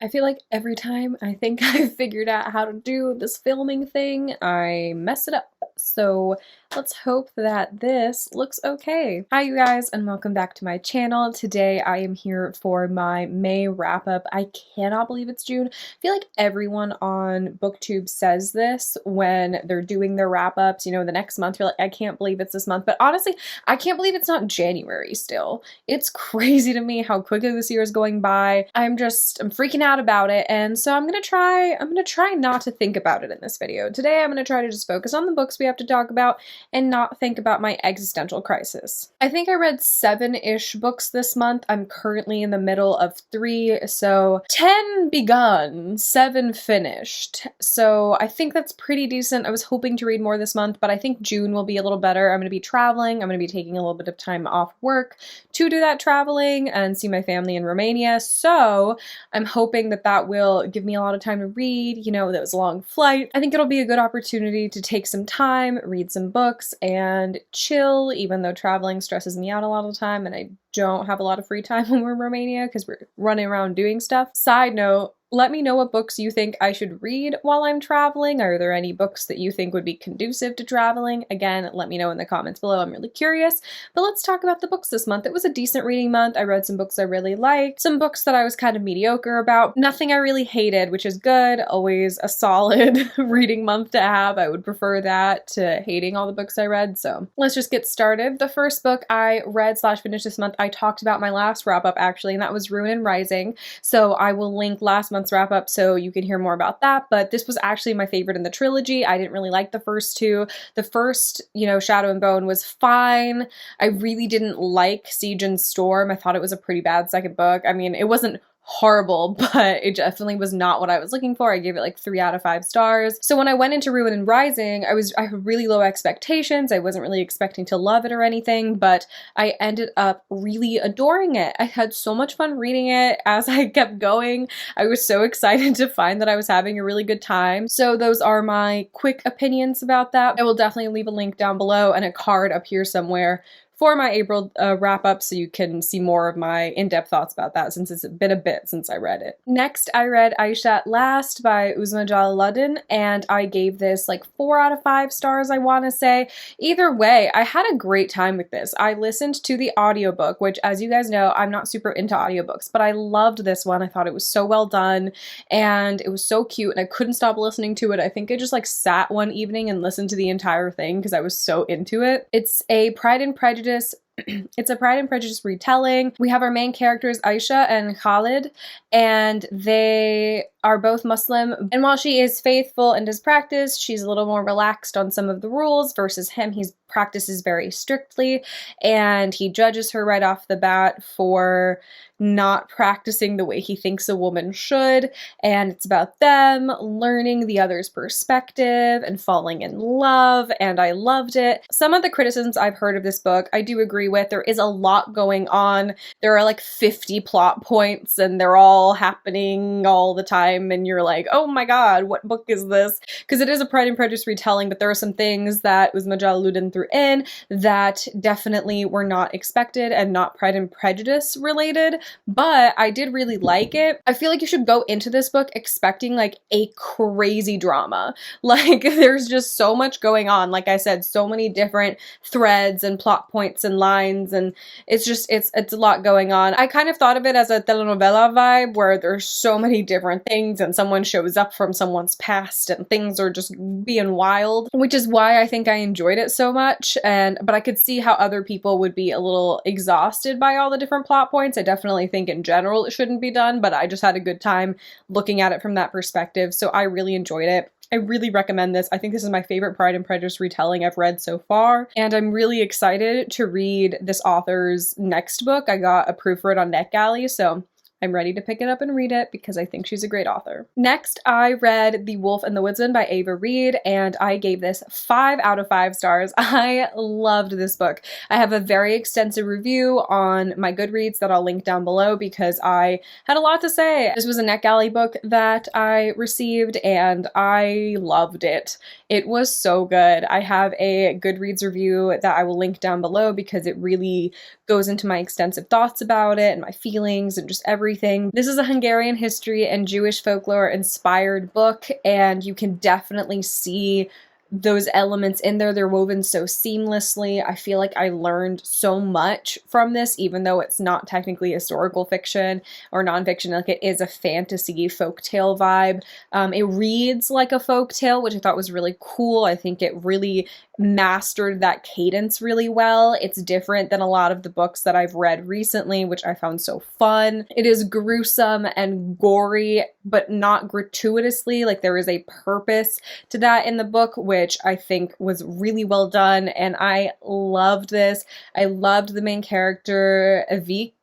I feel like every time I think I've figured out how to do this filming thing, I mess it up. So let's hope that this looks okay. Hi you guys, and welcome back to my channel. Today I am here for my May wrap up. I cannot believe it's June. I feel like everyone on BookTube says this when they're doing their wrap ups, you know, the next month. You're like, I can't believe it's this month. But honestly, I can't believe it's not January still. It's crazy to me how quickly this year is going by. I'm freaking out about it, and so I'm gonna try not to think about it in this video. Today I'm gonna try to just focus on the books we have to talk about and not think about my existential crisis. I think I read 7-ish books this month. I'm currently in the middle of 3, so 10 begun, 7 finished. So I think that's pretty decent. I was hoping to read more this month, but I think June will be a little better. I'm gonna be traveling. I'm gonna be taking a little bit of time off work to do that traveling and see my family in Romania. So I'm hoping that that will give me a lot of time to read. You know, that was a long flight. I think it'll be a good opportunity to take some time, read some books, and chill, even though traveling stresses me out a lot of the time and I don't have a lot of free time when we're in Romania because we're running around doing stuff. Side note, let me know what books you think I should read while I'm traveling. Are there any books that you think would be conducive to traveling? Again, let me know in the comments below. I'm really curious. But let's talk about the books this month. It was a decent reading month. I read some books I really liked, some books that I was kind of mediocre about. Nothing I really hated, which is good. Always a solid reading month to have. I would prefer that to hating all the books I read. So let's just get started. The first book I read / finished this month, I talked about my last wrap up actually, and that was Ruin and Rising. So I will link last month's wrap up so you can hear more about that. But this was actually my favorite in the trilogy. I didn't really like the first two. The first, you know, Shadow and Bone was fine. I really didn't like Siege and Storm. I thought it was a pretty bad second book. I mean, it wasn't horrible, but it definitely was not what I was looking for. I gave it like 3 out of 5 stars. So when I went into Ruin and Rising, I had really low expectations. I wasn't really expecting to love it or anything, but I ended up really adoring it. I had so much fun reading it as I kept going. I was so excited to find that I was having a really good time. So those are my quick opinions about that. I will definitely leave a link down below and a card up here somewhere for my April wrap up so you can see more of my in-depth thoughts about that since it's been a bit since I read it. Next, I read Ayesha Last by Uzma Jalaluddin, and I gave this like 4 out of 5 stars, I want to say. Either way, I had a great time with this. I listened to the audiobook, which as you guys know, I'm not super into audiobooks, but I loved this one. I thought it was so well done and it was so cute and I couldn't stop listening to it. I think I just like sat one evening and listened to the entire thing because I was so into it. It's a Pride and Prejudice It's a Pride and Prejudice retelling. We have our main characters, Ayesha and Khalid, and they are both Muslim. And while she is faithful and does practice, she's a little more relaxed on some of the rules versus him. He practices very strictly, and he judges her right off the bat for not practicing the way he thinks a woman should. And it's about them learning the other's perspective and falling in love, and I loved it. Some of the criticisms I've heard of this book, I do agree with. There is a lot going on. There are like 50 plot points, and they're all happening all the time, and you're like, oh my god, what book is this? Because it is a Pride and Prejudice retelling, but there are some things that Uzma Jalaluddin threw in that definitely were not expected and not Pride and Prejudice related. But I did really like it. I feel like you should go into this book expecting like a crazy drama. Like there's just so much going on. Like I said, so many different threads and plot points and lines, and it's a lot going on. I kind of thought of it as a telenovela vibe where there's so many different things and someone shows up from someone's past and things are just being wild, which is why I think I enjoyed it so much. But I could see how other people would be a little exhausted by all the different plot points. I definitely think in general it shouldn't be done, but I just had a good time looking at it from that perspective, so I really enjoyed it. I really recommend this. I think this is my favorite Pride and Prejudice retelling I've read so far, and I'm really excited to read this author's next book. I got approved for it on NetGalley, so I'm ready to pick it up and read it because I think she's a great author. Next, I read The Wolf and the Woodsman by Ava Reid, and I gave this 5 out of 5 stars. I loved this book. I have a very extensive review on my Goodreads that I'll link down below because I had a lot to say. This was a NetGalley book that I received, and I loved it. It was so good. I have a Goodreads review that I will link down below because it really goes into my extensive thoughts about it and my feelings and just everything. everything. This is a Hungarian history and Jewish folklore inspired book, and you can definitely see those elements in there. They're woven so seamlessly. I feel like I learned so much from this, even though it's not technically historical fiction or nonfiction. Like, it is a fantasy folktale vibe. It reads like a folktale, which I thought was really cool. I think it really mastered that cadence really well. It's different than a lot of the books that I've read recently, which I found so fun. It is gruesome and gory, but not gratuitously. Like, there is a purpose to that in the book, which I think was really well done, and I loved this. I loved the main character, Evike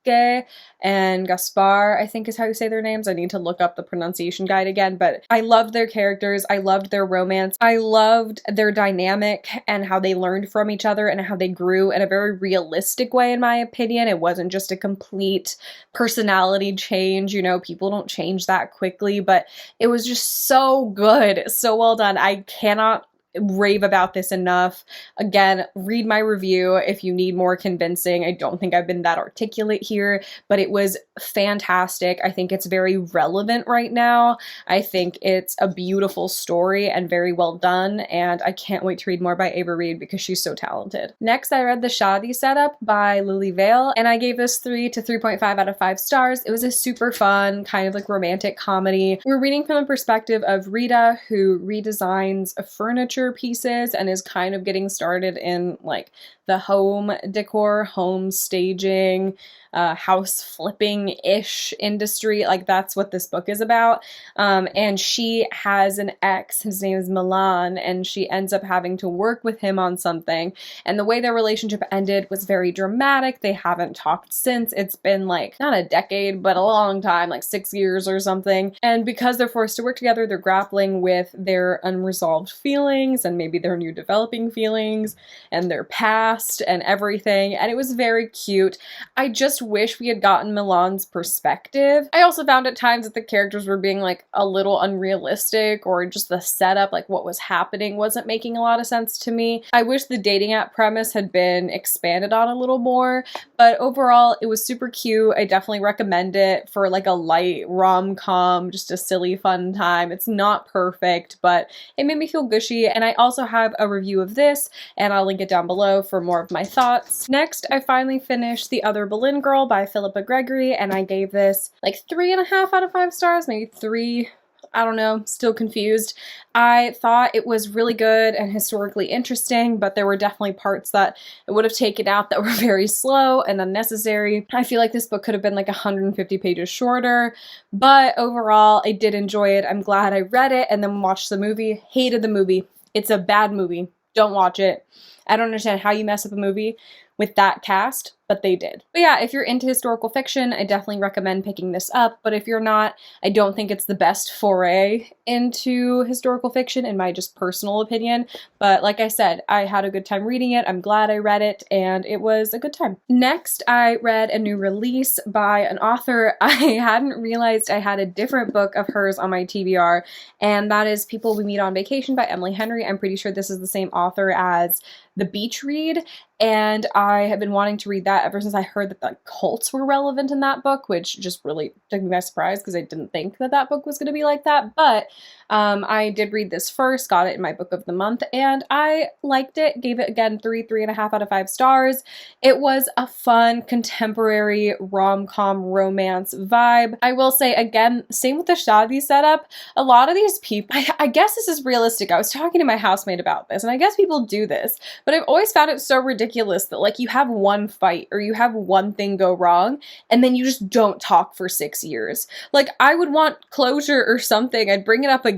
and Gaspar, I think is how you say their names. I need to look up the pronunciation guide again, but I loved their characters. I loved their romance. I loved their dynamic and how they learned from each other and how they grew in a very realistic way, in my opinion. It wasn't just a complete personality change. You know, people don't change that quickly, but it was just so good. So well done. I cannot rave about this enough. Again, read my review if you need more convincing. I don't think I've been that articulate here, but it was fantastic. I think it's very relevant right now. I think it's a beautiful story and very well done, and I can't wait to read more by Ava Reid because she's so talented. Next, I read the Shaadi Set-Up by Lily Vale, and I gave this 3 to 3.5 out of 5 stars. It was a super fun, kind of like romantic comedy. We're reading from the perspective of Rita, who redesigns furniture pieces and is kind of getting started in like the home decor, home staging, house flipping-ish industry. Like, that's what this book is about. And she has an ex, his name is Milan, and she ends up having to work with him on something. And the way their relationship ended was very dramatic. They haven't talked since. It's been like, not a decade, but a long time, like 6 years or something. And because they're forced to work together, they're grappling with their unresolved feelings and maybe their new developing feelings and their past and everything. And it was very cute. I just wish we had gotten Milan's perspective. I also found at times that the characters were being like a little unrealistic, or just the setup, like what was happening, wasn't making a lot of sense to me. I wish the dating app premise had been expanded on a little more, but overall it was super cute. I definitely recommend it for like a light rom-com, just a silly fun time. It's not perfect, but it made me feel gushy, and I also have a review of this, and I'll link it down below for more of my thoughts. Next, I finally finished The Other Boleyn Girl by Philippa Gregory, and I gave this like 3.5 out of 5 stars, maybe 3. I don't know, still confused. I thought it was really good and historically interesting, but there were definitely parts that it would have taken out that were very slow and unnecessary. I feel like this book could have been like 150 pages shorter, but overall, I did enjoy it. I'm glad I read it and then watched the movie. Hated the movie. It's a bad movie. Don't watch it. I don't understand how you mess up a movie with that cast, but they did. But yeah, if you're into historical fiction, I definitely recommend picking this up, but if you're not, I don't think it's the best foray into historical fiction in my just personal opinion, but like I said, I had a good time reading it. I'm glad I read it, and it was a good time. Next, I read a new release by an author. I hadn't realized I had a different book of hers on my TBR, and that is People We Meet on Vacation by Emily Henry. I'm pretty sure this is the same author as The Beach Read, and I have been wanting to read that ever since I heard that the cults were relevant in that book, which just really took me by surprise because I didn't think that that book was going to be like that. But I did read this first, got it in my book of the month, and I liked it. Gave it, again, 3.5 out of 5 stars. It was a fun, contemporary rom-com romance vibe. I will say, again, same with the Shaadi Set-Up. A lot of these people, I guess this is realistic. I was talking to my housemate about this, and I guess people do this, but I've always found it so ridiculous that like you have one fight or you have one thing go wrong and then you just don't talk for 6 years. Like, I would want closure or something. I'd bring it up again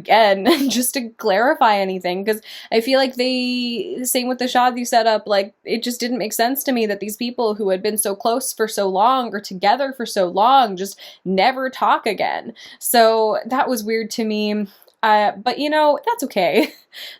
just to clarify anything, because I feel like same with the Shaadi Set-Up, like it just didn't make sense to me that these people who had been so close for so long or together for so long just never talk again. So that was weird to me. but you know, that's okay.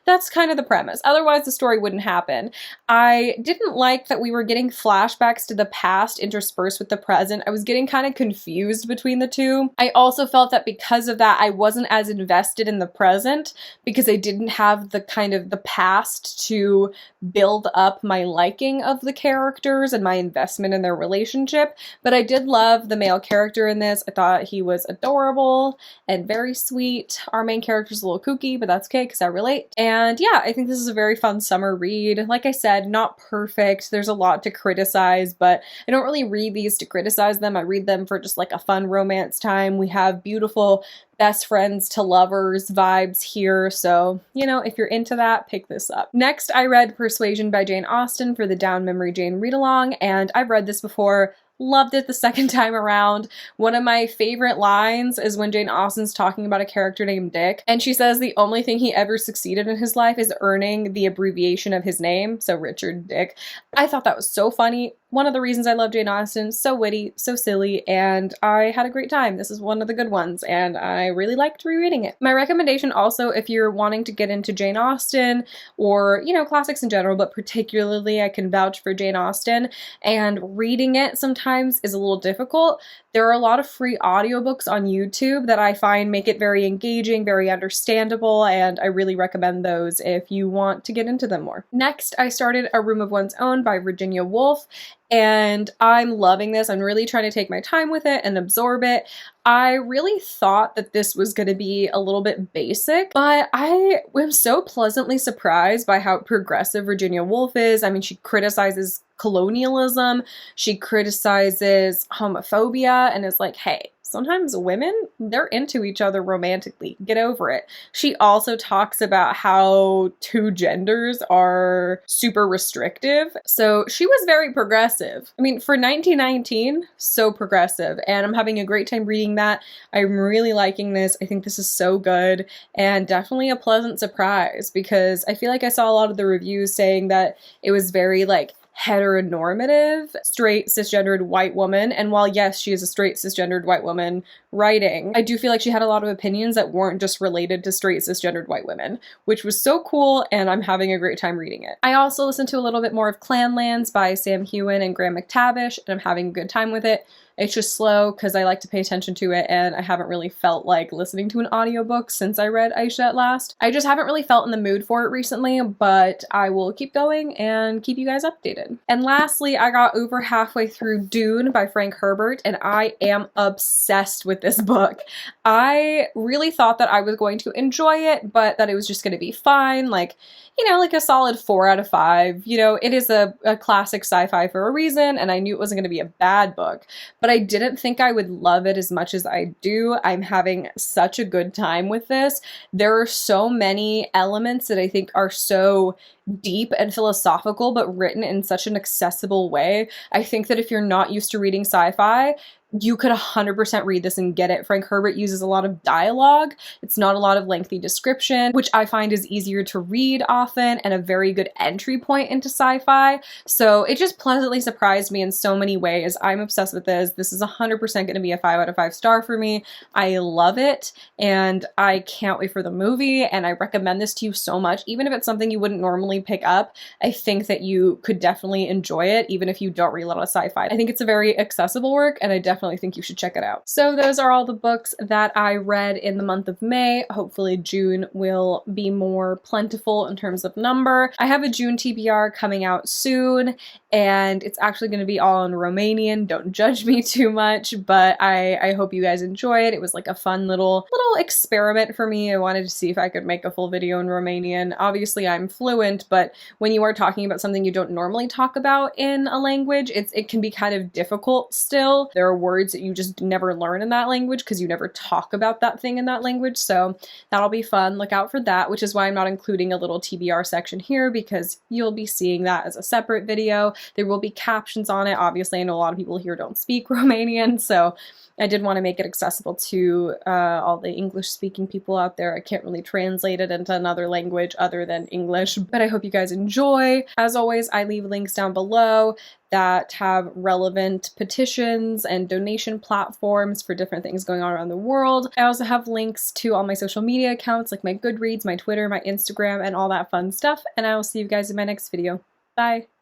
That's kind of the premise. Otherwise, the story wouldn't happen. I didn't like that we were getting flashbacks to the past interspersed with the present. I was getting kind of confused between the two. I also felt that because of that, I wasn't as invested in the present because I didn't have the kind of the past to build up my liking of the characters and my investment in their relationship. But I did love the male character in this. I thought he was adorable and very sweet. Our main character's a little kooky, but that's okay because I relate. And yeah, I think this is a very fun summer read. Like I said, not perfect. There's a lot to criticize, but I don't really read these to criticize them. I read them for just like a fun romance time. We have beautiful best friends to lovers vibes here, so, you know, if you're into that, pick this up. Next, I read Persuasion by Jane Austen for the Down Memory Jane read-along, and I've read this before. Loved it the second time around. One of my favorite lines is when Jane Austen's talking about a character named Dick, and she says the only thing he ever succeeded in his life is earning the abbreviation of his name, so Richard Dick. I thought that was so funny. One of the reasons I love Jane Austen, so witty, so silly, and I had a great time. This is one of the good ones, and I really liked rereading it. My recommendation also, if you're wanting to get into Jane Austen, or, you know, classics in general, but particularly I can vouch for Jane Austen, and reading it sometimes is a little difficult. There are a lot of free audiobooks on YouTube that I find make it very engaging, very understandable, and I really recommend those if you want to get into them more. Next, I started A Room of One's Own by Virginia Woolf, and I'm loving this. I'm really trying to take my time with it and absorb it. I really thought that this was going to be a little bit basic, but I was so pleasantly surprised by how progressive Virginia Woolf is. I mean, she criticizes colonialism, she criticizes homophobia, and is like, hey, sometimes women, they're into each other romantically. Get over it. She also talks about how two genders are super restrictive. So she was very progressive. I mean, for 1919, so progressive. And I'm having a great time reading that. I'm really liking this. I think this is so good and definitely a pleasant surprise because I feel like I saw a lot of the reviews saying that it was very like heteronormative, straight, cisgendered white woman. And while yes, she is a straight, cisgendered white woman writing, I do feel like she had a lot of opinions that weren't just related to straight, cisgendered white women, which was so cool, and I'm having a great time reading it. I also listened to a little bit more of Clanlands by Sam Heughan and Graham McTavish, and I'm having a good time with it. It's just slow because I like to pay attention to it, and I haven't really felt like listening to an audiobook since I read Ayesha at last. I just haven't really felt in the mood for it recently, but I will keep going and keep you guys updated. And lastly, I got over halfway through Dune by Frank Herbert, and I am obsessed with this book. I really thought that I was going to enjoy it, but that it was just going to be fine, like, you know, like a solid 4 out of 5. You know, it is a classic sci-fi for a reason, and I knew it wasn't going to be a bad book, but I didn't think I would love it as much as I do. I'm having such a good time with this. There are so many elements that I think are so deep and philosophical, but written in such an accessible way. I think that if you're not used to reading sci-fi, you could 100% read this and get it. Frank Herbert uses a lot of dialogue. It's not a lot of lengthy description, which I find is easier to read often and a very good entry point into sci-fi. So it just pleasantly surprised me in so many ways. I'm obsessed with this. This is 100% going to be a 5 out of 5 star for me. I love it, and I can't wait for the movie, and I recommend this to you so much. Even if it's something you wouldn't normally pick up, I think that you could definitely enjoy it, even if you don't read a lot of sci-fi. I think it's a very accessible work, and I definitely think you should check it out. So those are all the books that I read in the month of May. Hopefully June will be more plentiful in terms of number. I have a June TBR coming out soon, and it's actually going to be all in Romanian. Don't judge me too much, but I hope you guys enjoy it. It was like a fun little experiment for me. I wanted to see if I could make a full video in Romanian. Obviously I'm fluent, but when you are talking about something you don't normally talk about in a language, it can be kind of difficult still. There are words that you just never learn in that language because you never talk about that thing in that language, so that'll be fun. Look out for that, which is why I'm not including a little TBR section here, because you'll be seeing that as a separate video. There will be captions on it. Obviously, I know a lot of people here don't speak Romanian, so I did want to make it accessible to all the English-speaking people out there. I can't really translate it into another language other than English, but I hope you guys enjoy. As always, I leave links down below, that have relevant petitions and donation platforms for different things going on around the world. I also have links to all my social media accounts like my Goodreads, my Twitter, my Instagram, and all that fun stuff. And I will see you guys in my next video. Bye!